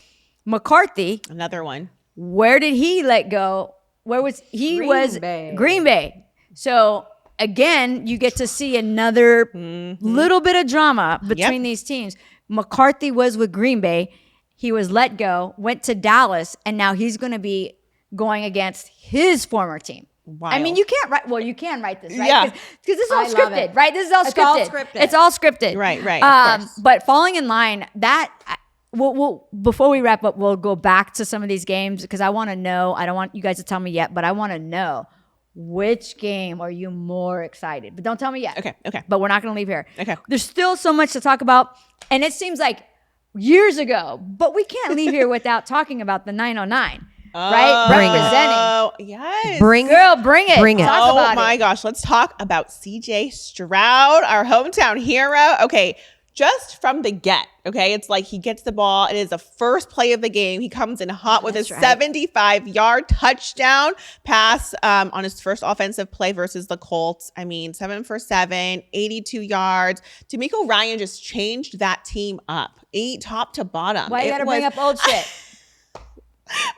McCarthy, Another one. where did he let go? Where was he? Green Bay. Green Bay. So again, you get to see another little bit of drama between these teams. McCarthy was with Green Bay. He was let go, went to Dallas, and now he's going to be going against his former team. Wild. I mean, you can't write. Well, you can write this, right? Yeah. Because this is all I love scripted, it. right? This is all It's all scripted. scripted. It's all scripted. Right, of course. But falling in line, that we'll before we wrap up, we'll go back to some of these games because I want to know. I don't want you guys to tell me yet, but I want to know which game are you more excited? But don't tell me yet. Okay. But we're not going to leave here. Okay. There's still so much to talk about, and it seems like years ago, but we can't leave here without talking about the 909. Right? Representing. Oh, yes. Bring Girl, bring it. Bring it. Talk Oh about my it. gosh. Let's talk about CJ Stroud, our hometown hero. Okay. Just from the get, okay? It's like he gets the ball. It is the first play of the game. He comes in hot with a 75-yard touchdown pass on his first offensive play versus the Colts. I mean, 7 for 7, 82 yards. D'Amico Ryan just changed that team up, top to bottom. Why you got to bring up old shit?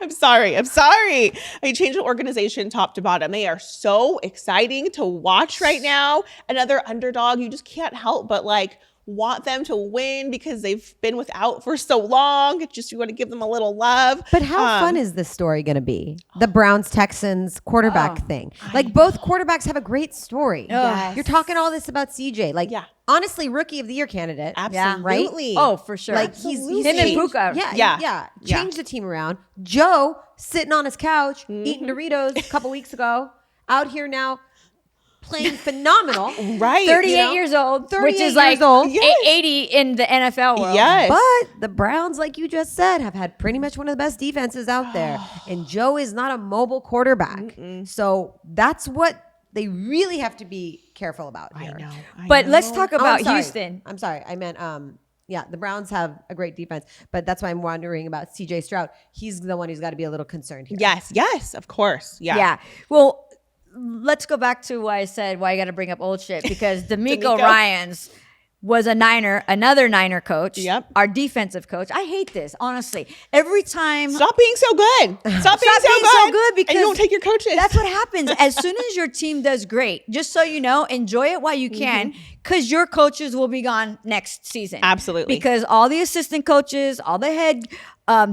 I'm sorry. I changed the organization top to bottom. They are so exciting to watch right now. Another underdog. You just can't help but want them to win because they've been without for so long. It's just you want to give them a little love. But how fun is this story going to be? The Browns-Texans quarterback thing. Both quarterbacks have a great story. Yes. You're talking all this about CJ. Honestly, rookie of the year candidate. Absolutely. Oh, for sure. He's him and changed- Puka. Yeah. Changed the team around. Joe sitting on his couch eating Doritos a couple weeks ago. Out here now playing phenomenal. Right. 38 years old, 38 which is years old. 80 in the NFL world. Yes. But the Browns, like you just said, have had pretty much one of the best defenses out there. And Joe is not a mobile quarterback. So that's what they really have to be careful about here. I know. But let's talk Oh, about I'm sorry. Houston. I'm sorry. I meant, the Browns have a great defense, but that's why I'm wondering about CJ Stroud. He's the one who's got to be a little concerned here. Yes, of course. Yeah. Well, let's go back to why I said why you got to bring up old shit because D'Amico D'Amico. Ryans was another Niner coach. Yep. Our defensive coach. I hate this, honestly. Every time. Stop being so good. Stop being so good because and you don't take your coaches. That's what happens. As soon as your team does great, just so you know, enjoy it while you can because your coaches will be gone next season. Absolutely. Because all the assistant coaches, all the head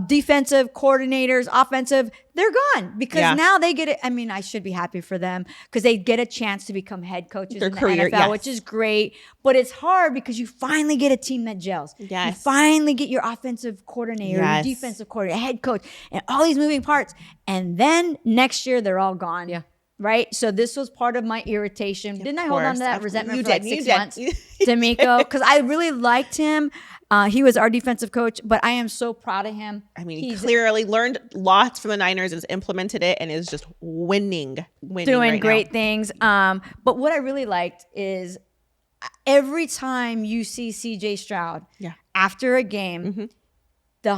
defensive coordinators, offensive, they're gone because now they get it. I mean, I should be happy for them because they get a chance to become head coaches Their in the career, NFL, yes. which is great. But it's hard because you finally get a team that gels. Yes. You finally get your offensive coordinator, Yes. your defensive coordinator, head coach, and all these moving parts. And then next year, they're all gone. Yeah. Right? So this was part of my irritation. Didn't I hold on course. to that Of- resentment you for like did. You 6 did. months? You D'Amico, because I really liked him. He was our defensive coach, but I am so proud of him. I mean, he He's clearly learned lots from the Niners, has implemented it, and is just winning doing right great now. things. But what I really liked is every time you see CJ Stroud after a game, the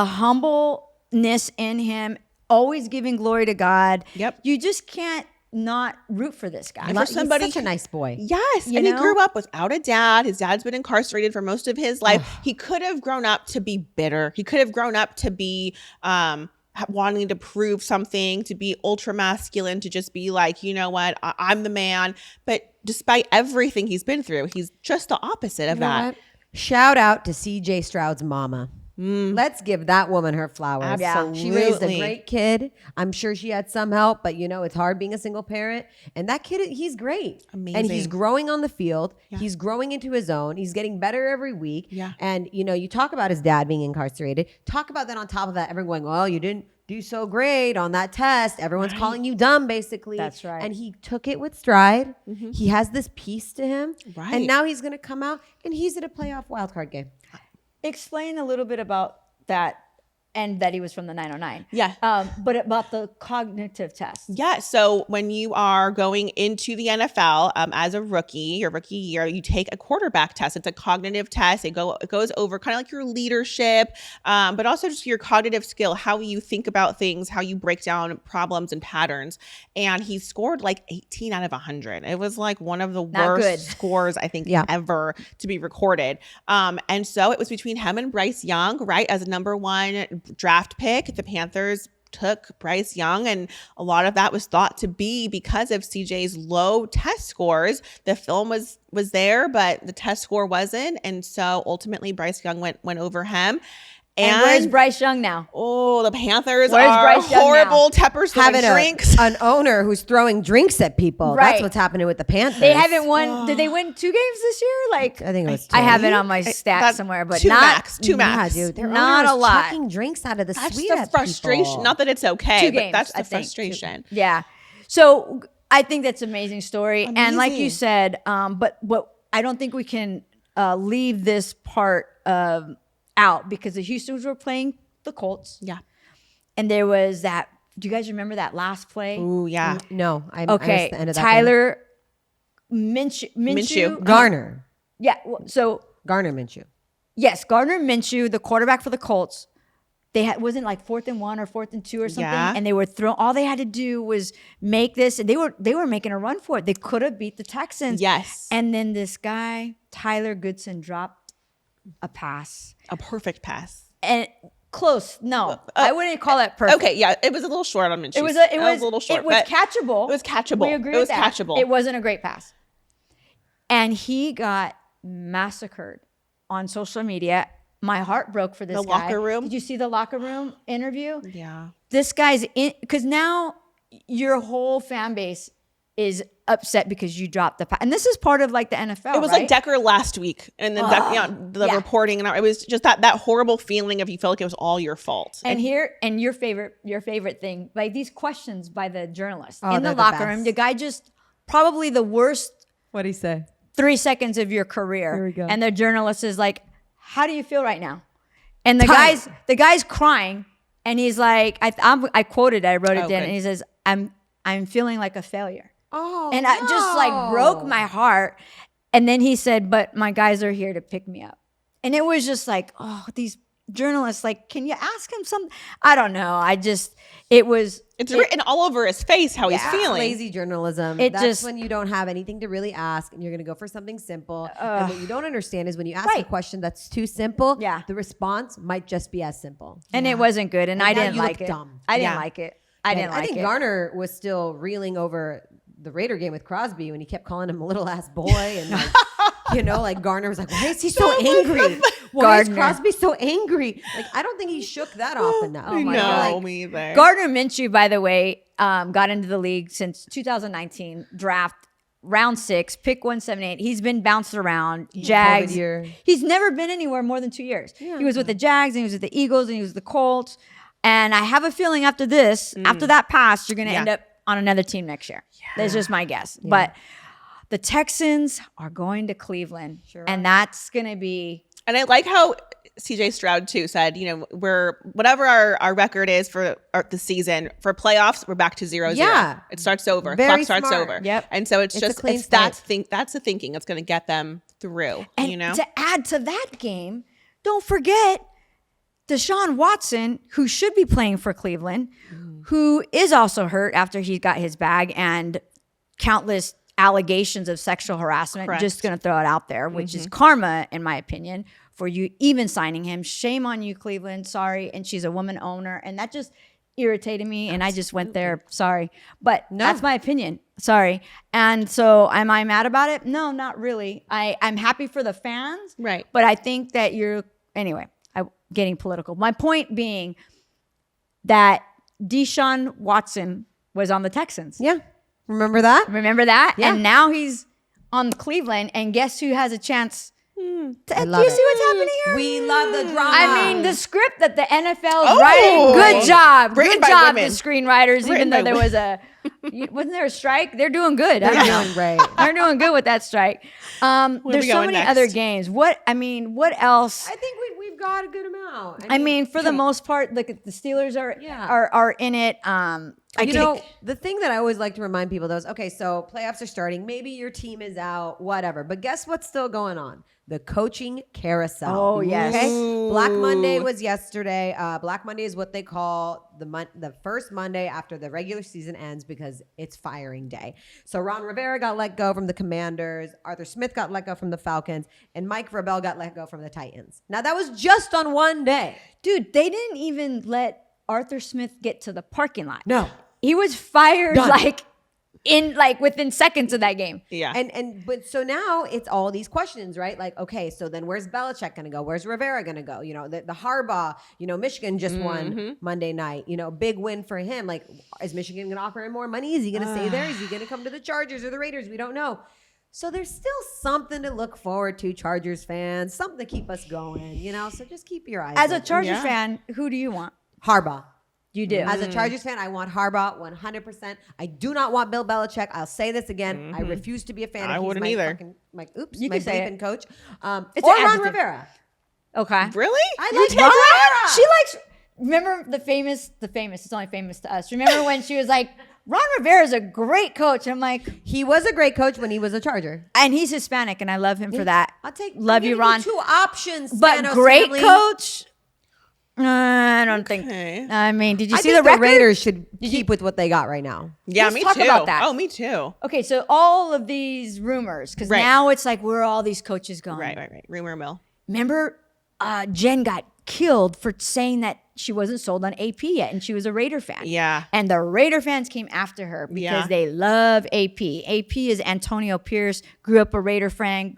humbleness in him, always giving glory to God. Yep. You just can't not root for this guy. for somebody- He's such a nice boy. Yes, You and he know? grew up without a dad. His dad's been incarcerated for most of his life. He could have grown up to be bitter. He could have grown up to be wanting to prove something, to be ultra masculine, to just be like, you know what, I'm the man. But despite everything he's been through, he's just the opposite of You know that. what? Shout out to CJ Stroud's mama. Let's give that woman her flowers. Absolutely. She raised a great kid. I'm sure she had some help, but it's hard being a single parent. And that kid, he's great. And he's Amazing. growing on the field. He's growing into his own. He's getting better every week. Yeah. And you talk about his dad being incarcerated. Talk about that on top of that, everyone going, well, you didn't do so great on that test. Everyone's calling you dumb, basically. That's right. And he took it with stride. He has this peace to him. Right. And now he's going to come out and he's at a playoff wildcard game. Explain a little bit about that and that he was from the 909. Yeah. But about the cognitive test. Yeah. So when you are going into the NFL as a rookie, your rookie year, you take a quarterback test. It's a cognitive test. It goes over kind of like your leadership, but also just your cognitive skill, how you think about things, how you break down problems and patterns. And he scored like 18 out of 100. It was like one of the worst scores I think ever to be recorded. And so it was between him and Bryce Young, right? As a number 1 draft pick, the Panthers took Bryce Young, and a lot of that was thought to be because of CJ's low test scores. The film was there, but the test score wasn't, and so ultimately Bryce Young went over him. And where's Bryce Young now? Oh, the Panthers are horrible tempers throwing drinks. An owner who's throwing drinks at people. Right. That's what's happening with the Panthers. They haven't won. Did they win 2 games this year? Like, I think it was 2. I have it on my stat somewhere, but two not max. Yeah, dude. Their not owner's a lot. chucking drinks out of the That's suite the at frustration. people. Not that it's okay, 2 but games, that's the I think. frustration. Yeah. So I think that's an amazing story. And like you Amazing. said, but what I don't think we can leave this part out, because the Houstons were playing the Colts. Yeah. And there was that. Do you guys remember that last play? Ooh, yeah. No, I missed Okay. the end of that Tyler Minshew. game. Garner Yeah. So Minshew. yes, Gardner Minshew, the quarterback for the Colts. They had, wasn't like 4th and 1 or 4th and 2 or something, Yeah. and they were all they had to do was make this, and they were making a run for it. They could have beat the Texans. Yes. And then this guy Tyler Goodson dropped a pass, A perfect pass. and close. No, I wouldn't call it perfect. Okay, yeah, it was a little short on Minshew. It was a a little short. It was but catchable. It was catchable. We agree It with was that. catchable. It wasn't a great pass, and he got massacred on social media. My heart broke for this The guy. locker room? Did you see the locker room interview? Yeah. This guy's in, because now your whole fan base is upset because you dropped the pass. And this is part of like the NFL. It was right? like Decker last week, and then the reporting, and it was just that horrible feeling of you felt like it was all your fault. And your favorite thing, like these questions by the journalist Oh, in the they're the locker best. room. The guy just probably the worst What'd he say? 3 seconds of your career. Here we go. And the journalist is like, "How do you feel right now?" And the Tight. guy's crying, and he's like, I quoted it, I wrote it down, good. and he says, "I'm feeling like a failure." Oh, And I just like broke my heart. And then he said, "But my guys are here to pick me up." And it was just like, oh, these journalists, like, can you ask him something? I don't know. It's written all over his face how he's feeling. Lazy journalism. It That's just- when you don't have anything to really ask, and you're going to go for something simple. And what you don't understand is when you ask a Right. question that's too simple, Yeah. the response might just be as simple. And it wasn't good. And I now didn't you like look it. dumb. I didn't Yeah. like it. I didn't like I think it. Garner was still reeling over the Raider game with Crosby when he kept calling him a little ass boy, and like, like Garner was like, "Why is he so angry? Why is Gardner. Crosby so angry?" Like, I don't think he shook that off enough. Oh my no, God. Like, me either. Gardner Minshew, by the way, got into the league since 2019 draft, round 6, pick 178. He's been bounced around. Jags. COVID year. He's never been anywhere more than 2 years. He was with the Jags, and he was with the Eagles, and he was with the Colts. And I have a feeling after this, after that pass, you're going to end up on another team next year. That's just my guess. But the Texans are going to Cleveland, and that's going to be. And I like how CJ Stroud too said, we're whatever our record is for the season, for playoffs, we're back to 0-0. Yeah. It starts over. Very Clock starts smart. over. Yep. And so it's a just clean that's the thinking that's going to get them through. And to add to that game, don't forget Deshaun Watson, who should be playing for Cleveland, who is also hurt after he got his bag and countless allegations of sexual harassment. Correct. Just going to throw it out there, which is karma, in my opinion, for you even signing him. Shame on you, Cleveland. Sorry. And she's a woman owner. And that just irritated me. And I just went there. Sorry. But that's my opinion. Sorry. And so am I mad about it? No, not really. I'm happy for the fans. Right. But I think that anyway, I'm getting political. My point being that Deshaun Watson was on the Texans. Yeah. Remember that? Remember that? Yeah. And now he's on Cleveland, and guess who has a chance? Do you see love it. what's happening here? We love the drama. I mean, the script that the NFL is writing. Good job. Written Good by job, women. the screenwriters, even Written though by there was a Wasn't there a strike? They're doing good. They're doing great. They're doing good with that strike. There's we so going many next? other games. What else? I think we've got a good amount. I mean, for the most part, look, the Steelers are in it. The thing that I always like to remind people though is, okay, so playoffs are starting. Maybe your team is out, whatever. But guess what's still going on? The coaching carousel. Oh, yes. Okay? Black Monday was yesterday. Black Monday is what they call the first Monday after the regular season ends because it's firing day. So Ron Rivera got let go from the Commanders. Arthur Smith got let go from the Falcons. And Mike Vrabel got let go from the Titans. Now, that was just on one day. Dude, they didn't even let Arthur Smith get to the parking lot. No. He was fired Done. within seconds of that game. Yeah. But so now it's all these questions, right? Like, okay, so then where's Belichick going to go? Where's Rivera going to go? You know, the Harbaugh, Michigan just won Monday night, big win for him. Like, is Michigan going to offer him more money? Is he going to stay there? Is he going to come to the Chargers or the Raiders? We don't know. So there's still something to look forward to, Chargers fans, something to keep us going, so just keep your eyes As a open. Chargers fan, who do you want? Harbaugh. You do. As a Chargers fan, I want Harbaugh 100%. I do not want Bill Belichick. I'll say this again. I refuse to be a fan. I He's wouldn't my either. fucking- my You can say it. coach. It's Or an Ron adjective. Rivera. Okay. Really? I You like take Ron Ron? Rivera. She likes. Remember the famous. It's only famous to us. Remember when she was like, Ron Rivera is a great coach. And I'm like, He was a great coach when he was a Charger. and he's Hispanic, and I love him for that. I'll take. Love I'm you, giving Ron. 2 options. But Spanos great family. coach. I don't think. Okay. I mean, did you I see think the record? Raiders should keep with what they got right now. Yeah, Let's me talk too. about that. Oh, me too. Okay, so all of these rumors, because Right. now it's like, where are all these coaches going? Right. Rumor mill. Remember, Jen got killed for saying that she wasn't sold on AP yet, and she was a Raider fan. Yeah. And the Raider fans came after her because Yeah. they love AP. AP is Antonio Pierce, grew up a Raider fan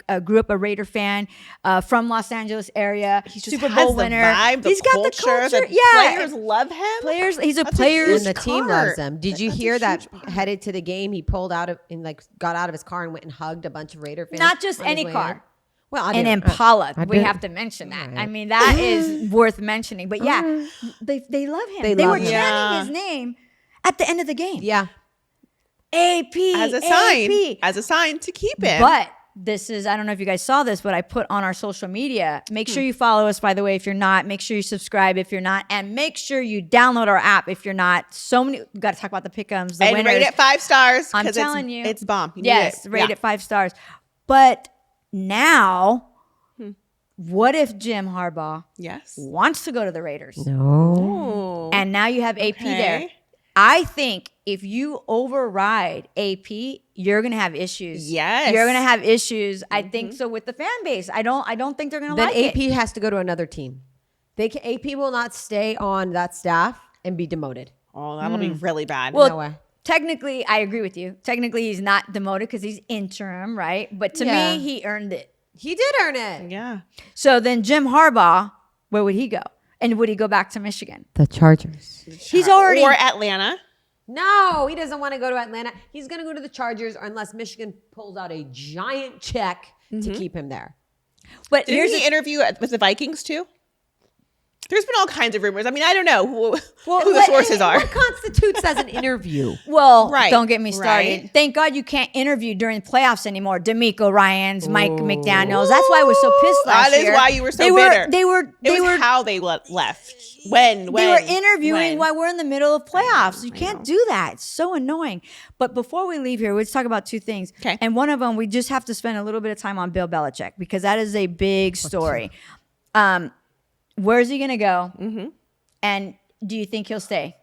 from Los Angeles area. He just Super has Bowl the winner. vibe, the He's got culture, the culture. the Yeah, players love him. Players. He's a That's a players. And the team part. loves him. Did you That's a hear that huge part. headed to the game, he pulled out got out of his car and went and hugged a bunch of Raider fans? Not just on his any way car. in? Well, An Impala. I We did. have to mention that. All right. I mean, that is worth mentioning. But yeah, they love him. They They love were him. chanting Yeah. his name at the end of the game. Yeah. AP. As a sign. AP. As a sign to keep him. But this is, I don't know if you guys saw this, but I put on our social media. Make sure you follow us, by the way, if you're not. Make sure you subscribe if you're not. And make sure you download our app if you're not. So many, we've got to talk about the pick'ems, the and winners. rate it 5 stars. I'm 'cause telling you. It's bomb. You need Yes, it. rate Yeah. it 5 stars. But now, what if Jim Harbaugh Yes. wants to go to the Raiders? No. Ooh. And now you have AP there. Okay. I think if you override AP, you're gonna have issues. Yes. You're gonna have issues. I think so with the fan base. I don't think they're gonna Then like AP it. has to go to another team. AP will not stay on that staff and be demoted. Oh, that'll be really bad. Well, No way. technically, I agree with you. Technically, he's not demoted because he's interim, right? But to Yeah. me, he earned it. He did earn it. yeah. So then Jim Harbaugh, where would he go? And would he go back to Michigan? The Chargers. He's already Or Atlanta. No, he doesn't want to go to Atlanta. He's going to go to the Chargers unless Michigan pulls out a giant check to keep him there. But Didn't here's he the interview with the Vikings too? There's been all kinds of rumors. I mean, I don't know who the let- sources are. What constitutes as an interview? Well, Right, don't get me started. right. Thank God you can't interview during playoffs anymore. D'Amico Ryans, Mike McDaniels. That's why I was so pissed last That year. is why you were so they bitter. They were. It They was were. how they left. When They were interviewing when? while we're in the middle of playoffs. You can't do that. It's so annoying. But before we leave here, let's talk about 2 things. Okay. And one of them, we just have to spend a little bit of time on Bill Belichick because that is a big story. Where's he going to go? Mm-hmm. And do you think he'll stay?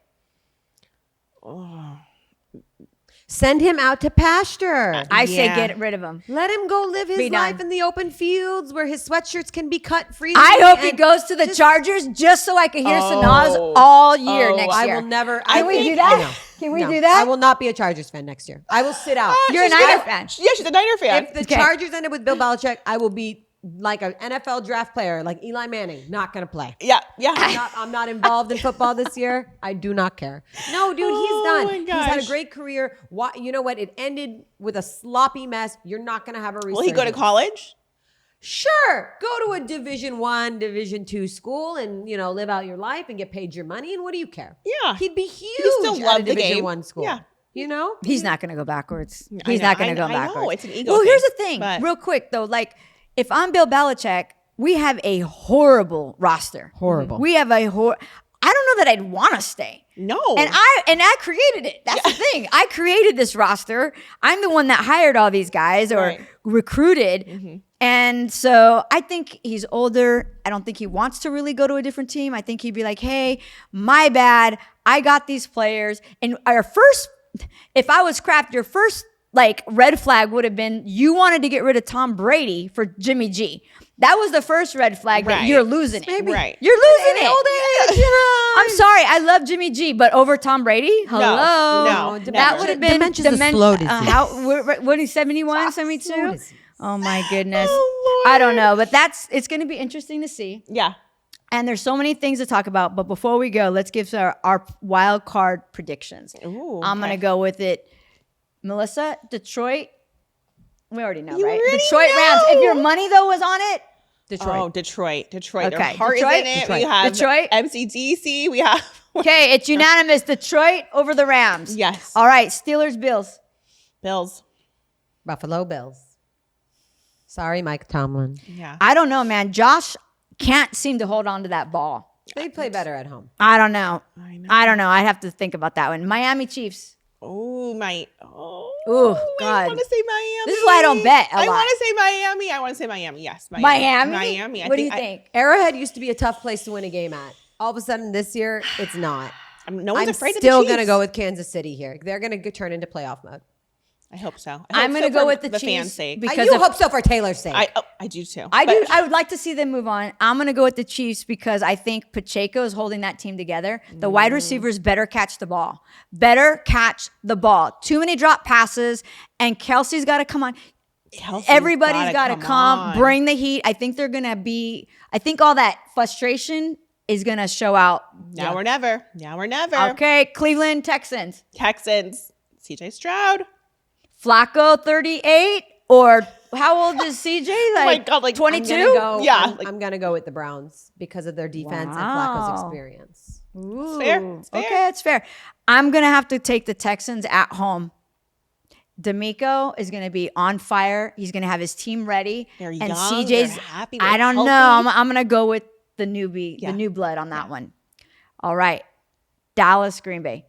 Send him out to pasture. I say Yeah. get rid of him. Let him go live his Be done. life in the open fields where his sweatshirts can be cut freely. I hope he and goes to the just- Chargers just so I can hear Oh. Sanaz all year Oh, next I year. will never. Can we do that? Can we do that? I will not be a Chargers fan next year. I will sit out. You're a She's Niner gonna- fan. Yeah, she's a Niner fan. If the Okay. Chargers ended with Bill Belichick, I will be like an NFL draft player, like Eli Manning, not gonna play. yeah. I'm not involved in football this year. I do not care. No, dude, Oh he's done. my He's had a gosh. great career. You know what? It ended with a sloppy mess. You're not gonna have a resurgence. Will he go to college? Sure, go to a Division I, Division II school, and live out your life and get paid your money. And what do you care? Yeah. he'd be huge. He still at a loved the Division game. I school. Yeah. You know, He's not going to go backwards. I He's know, not going to go I know, backwards. it's an ego Well, thing, here's the thing, but- real quick though. Like, if I'm Bill Belichick, we have a horrible roster. Horrible. We have a I don't know that I'd want to stay. No. And I created it. That's the thing. I created this roster. I'm the one that hired all these guys or Right. recruited. And so I think he's older. I don't think he wants to really go to a different team. I think he'd be like, hey, my bad. I got these players. And if I was Kraft, your first like red flag would have been you wanted to get rid of Tom Brady for Jimmy G. That was the first red flag that Right. you're losing it. Right. You're losing it. old age, you know. I'm sorry. I love Jimmy G, but over Tom Brady? Hello. no, That never. would have been Dementia's a slow disease. what is 71, 72? Slow disease. Oh my goodness. Oh, I don't know, but it's going to be interesting to see. Yeah. And there's so many things to talk about, but before we go, let's give our wild card predictions. Ooh, I'm going to okay. go with it. Melissa, Detroit. We already know, You right? already Detroit know. Rams. If your money though was on it, Detroit. Oh, Detroit. Their Okay. heart Detroit? is in it. Detroit. We have Detroit? MCDC. We have okay, it's unanimous. Detroit over the Rams. Yes. All right, Steelers, Bills. Bills. Buffalo Bills. Sorry, Mike Tomlin. Yeah. I don't know, man. Josh can't seem to hold on to that ball. They play better at home. I don't know. I know. I don't know. I'd have to think about that one. Miami Chiefs. Oh my. Ooh, I God. want to say Miami. This is why I don't bet a I lot. want to say Miami. I want to say Miami. Yes. Miami? Miami. What do you think? Arrowhead used to be a tough place to win a game at. All of a sudden this year, it's not. No one's I'm afraid of the still Chiefs. going to go with Kansas City here. They're going to turn into playoff mode. I hope so. I'm going to go with the fans' Chiefs sake. because you of- hope so for Taylor's sake. I do too. I do. But- I would like to see them move on. I'm going to go with the Chiefs because I think Pacheco is holding that team together. The wide receivers better catch the ball. Better catch the ball. Too many drop passes, and Kelsey's got to come on. Kelsey's Everybody's got to come, on. bring the heat. I think they're going to be. I think all that frustration is going to show out. Now or never. Now or never. Okay, Cleveland Texans. Texans. CJ Stroud. Flacco 38 or how old is CJ? Like my God, like, I'm 22? Yeah, I'm going to go with the Browns because of their defense and Wow. Flacco's experience. Ooh, fair. It's fair. Okay, it's fair. I'm going to have to take the Texans at home. D'Amico is going to be on fire. He's going to have his team ready. They're and young, CJ's, they're happy, I they're don't healthy. know. I'm going to go with the newbie, Yeah. the new blood on that one. All right. Dallas, Green Bay.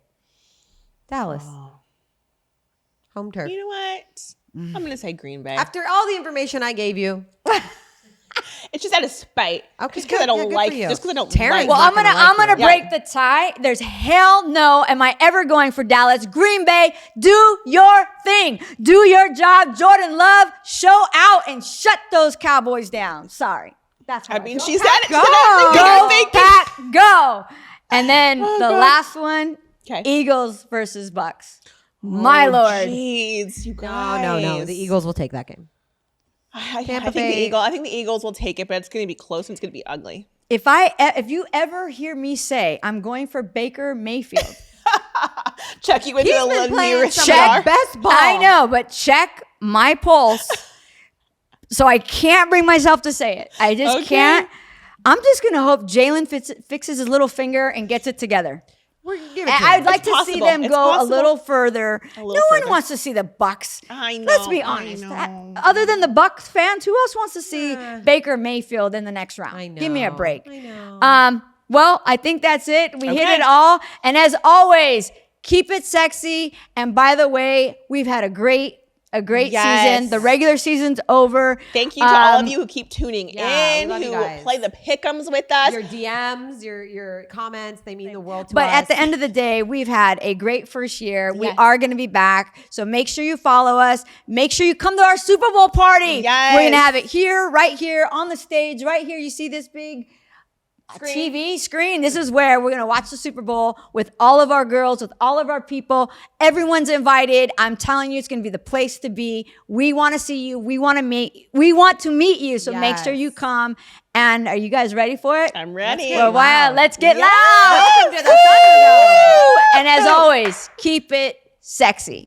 Dallas. Oh. Home turf. You know what? I'm going to say Green Bay. After all the information I gave you, It's just out of spite. Okay, Just because I good. Yeah, don't good like. for you. Just because I don't Terry's like. Well, not I'm gonna gonna like you. break the tie. There's hell no. Am I ever going for Dallas? Green Bay, do your thing. Do your job. Jordan Love, show out and shut those Cowboys down. Sorry. That's I what mean, feel. she said it. Go, I think Pack, go. And then the God. last one, 'Kay. Eagles versus Bucks. My Lord. Jeez, you no, guys. no. The Eagles will take that game. I Tampa think Bay. I think the Eagles will take it, but it's going to be close and it's going to be ugly. If you ever hear me say I'm going for Baker Mayfield, Check you into He's the been playing nearest some of star. the best ball. I know, but check my pulse. So I can't bring myself to say it. I just Okay. can't. I'm just going to hope Jalen fixes his little finger and gets it together. We're give it And to I'd him. like It's to see possible. them It's go possible. a little further. little No one further. wants to see the Bucks. I know. Let's be I honest. know. Other than the Bucks fans, who else wants to see Baker Mayfield in the next round? I know. Give me a break. I know. Well, I think that's it. We hit Okay. it all. And as always, keep it sexy. And by the way, we've had a great Yes. season. The regular season's over. Thank you to all of you who keep tuning yeah, we in, love you who guys. play the pick'ems with us. Your DMs, your comments, they mean the world to But us. at the end of the day, we've had a great first year. We Yes. are going to be back. So make sure you follow us. Make sure you come to our Super Bowl party. Yes. We're going to have it here, right here on the stage, right here. You see this big TV screen. This is where we're going to watch the Super Bowl with all of our girls, with all of our people. Everyone's invited. I'm telling you, it's going to be the place to be. We want to see you. We want to meet you. So make sure Yes. you come. And are you guys ready for it? I'm ready. Well, wow. Let's get Yes. loud. Welcome to the Thunderdome. And as always, keep it sexy.